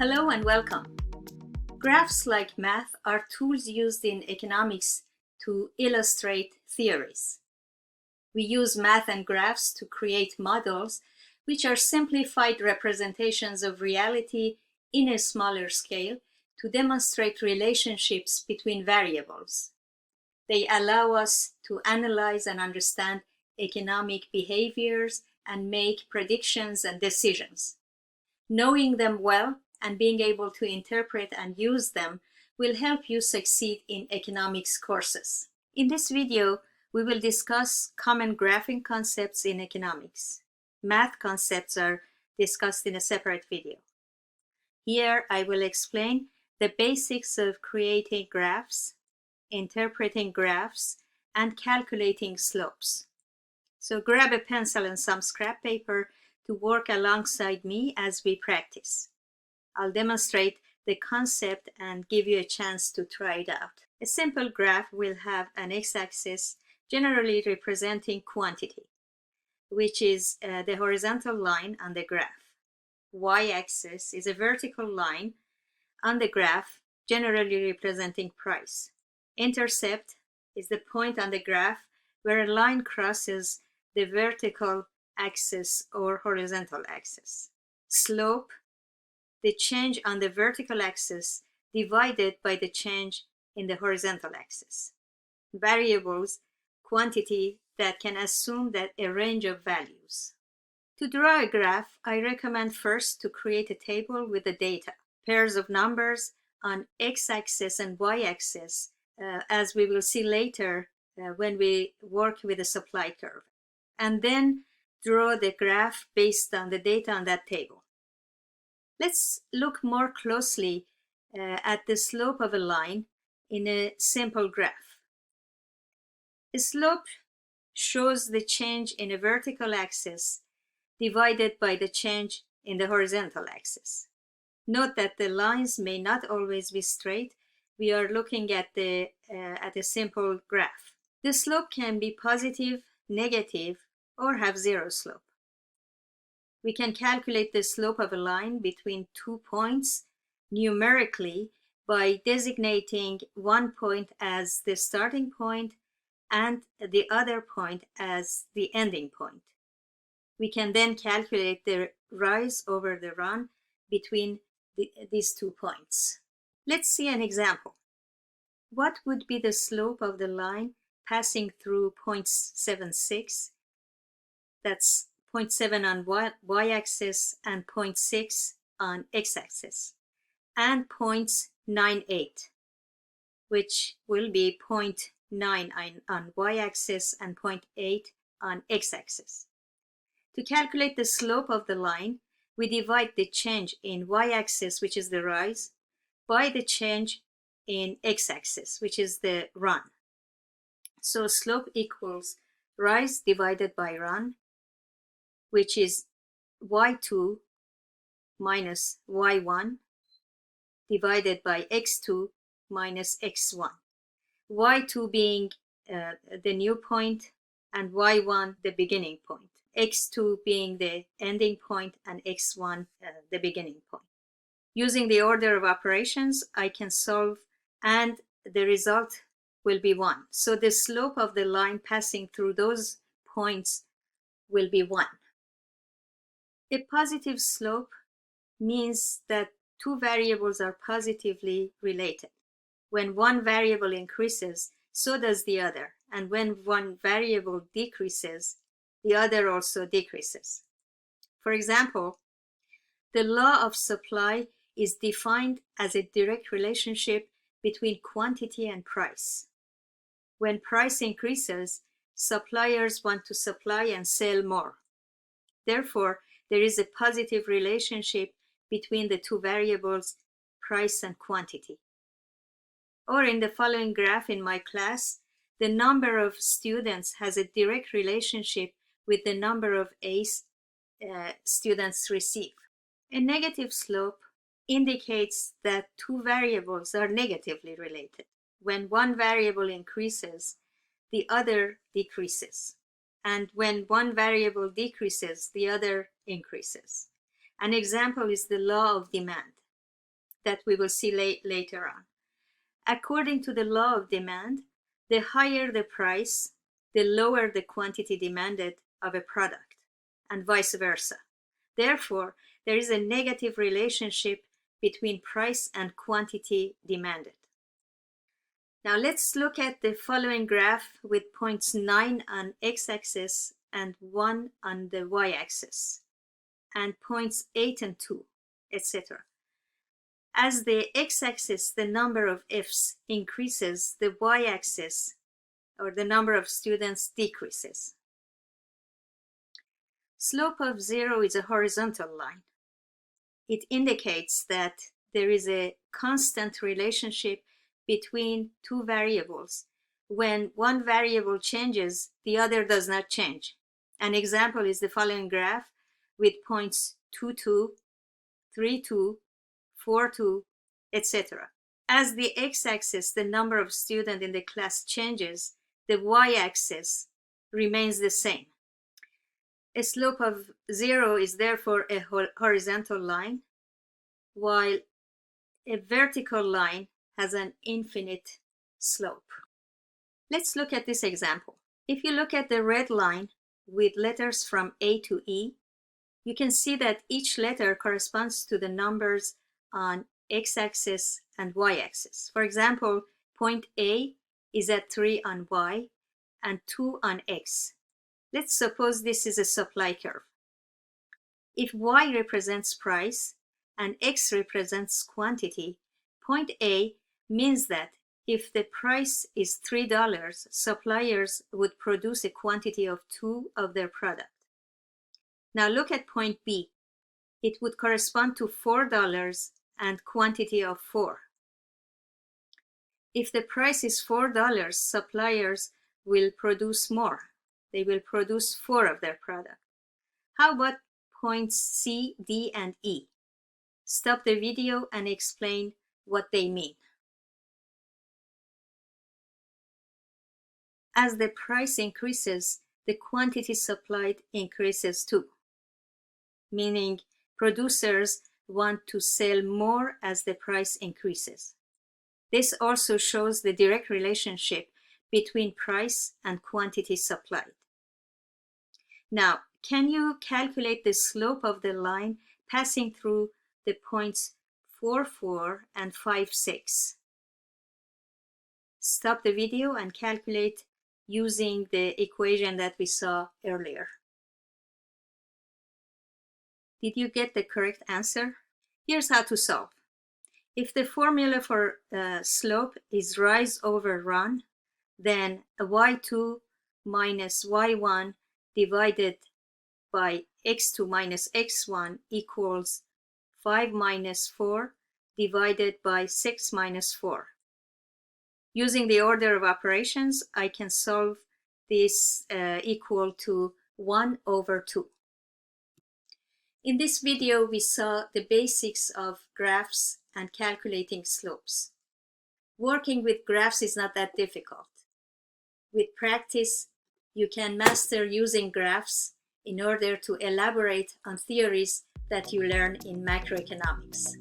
Hello and welcome. Graphs, like math, are tools used in economics to illustrate theories. We use math and graphs to create models, which are simplified representations of reality in a smaller scale to demonstrate relationships between variables. They allow us to analyze and understand economic behaviors and make predictions and decisions. Knowing them well and being able to interpret and use them will help you succeed in economics courses. In this video, we will discuss common graphing concepts in economics. Math concepts are discussed in a separate video. Here, I will explain the basics of creating graphs, interpreting graphs, and calculating slopes. So grab a pencil and some scrap paper to work alongside me as we practice. I'll demonstrate the concept and give you a chance to try it out. A simple graph will have an x-axis generally representing quantity, which is the horizontal line on the graph. Y-axis is a vertical line on the graph generally representing price. Intercept is the point on the graph where a line crosses the vertical axis or horizontal axis. Slope, the change on the vertical axis divided by the change in the horizontal axis. Variables, quantity that can assume that a range of values. To draw a graph, I recommend first to create a table with the data, pairs of numbers on x-axis and y-axis, as we will see later when we work with the supply curve. And then draw the graph based on the data on that table. Let's look more closely at the slope of a line in a simple graph. A slope shows the change in a vertical axis divided by the change in the horizontal axis. Note that the lines may not always be straight. We are looking at a simple graph. The slope can be positive, negative, or have zero slope. We can calculate the slope of a line between 2 points numerically by designating one point as the starting point and the other point as the ending point. We can then calculate the rise over the run between these 2 points. Let's see an example. What would be the slope of the line passing through 0.76? That's 0.7 on y-axis and 0.6 on x-axis, and 0.98, which will be 0.9 on y-axis and 0.8 on x-axis. To calculate the slope of the line, we divide the change in y-axis, which is the rise, by the change in x-axis, which is the run. So slope equals rise divided by run, which is y2 minus y1 divided by x2 minus x1. y2 being the new point and y1 the beginning point. x2 being the ending point and x1 the beginning point. Using the order of operations, I can solve and the result will be 1. So the slope of the line passing through those points will be 1. A positive slope means that two variables are positively related. When one variable increases, so does the other. And when one variable decreases, the other also decreases. For example, the law of supply is defined as a direct relationship between quantity and price. When price increases, suppliers want to supply and sell more. Therefore, there is a positive relationship between the two variables, price and quantity. Or in the following graph in my class, the number of students has a direct relationship with the number of A's students receive. A negative slope indicates that two variables are negatively related. When one variable increases, the other decreases. And when one variable decreases, the other increases. An example is the law of demand. that we will see later on. According to the law of demand, the higher the price, the lower the quantity demanded of a product, and vice versa. Therefore, there is a negative relationship between price and quantity demanded. Now let's look at the following graph with points 9 on x-axis and 1 on the y-axis, and points 8 and 2, etc. As the x-axis, the number of Fs, increases, the y-axis, or the number of students, decreases. Slope of 0 is a horizontal line. It indicates that there is a constant relationship between two variables. When one variable changes, the other does not change. An example is the following graph with points 2, 2, 3, 2, 4, 2, etc. As the x-axis, the number of students in the class, changes, the y-axis remains the same. A slope of 0 is therefore a horizontal line, while a vertical line has an infinite slope. Let's look at this example. If you look at the red line with letters from A to E, you can see that each letter corresponds to the numbers on x-axis and y-axis. For example, point A is at 3 on y and 2 on x. Let's suppose this is a supply curve. If y represents price and x represents quantity, point A means that if the price is $3, suppliers would produce a quantity of 2 of their product. Now look at point B. It would correspond to $4 and quantity of 4. If the price is $4, suppliers will produce more. They will produce 4 of their product. How about points C, D, and E? Stop the video and explain what they mean. As the price increases, the quantity supplied increases too, meaning producers want to sell more as the price increases. This also shows the direct relationship between price and quantity supplied. Now, can you calculate the slope of the line passing through the points 4, 4 and 5, 6? Stop the video and calculate using the equation that we saw earlier. Did you get the correct answer? Here's how to solve. If the formula for slope is rise over run, then y2 minus y1 divided by x2 minus x1 equals 5 minus 4 divided by 6 minus 4. Using the order of operations, I can solve this equal to 1 over 2. In this video, we saw the basics of graphs and calculating slopes. Working with graphs is not that difficult. With practice, you can master using graphs in order to elaborate on theories that you learn in macroeconomics.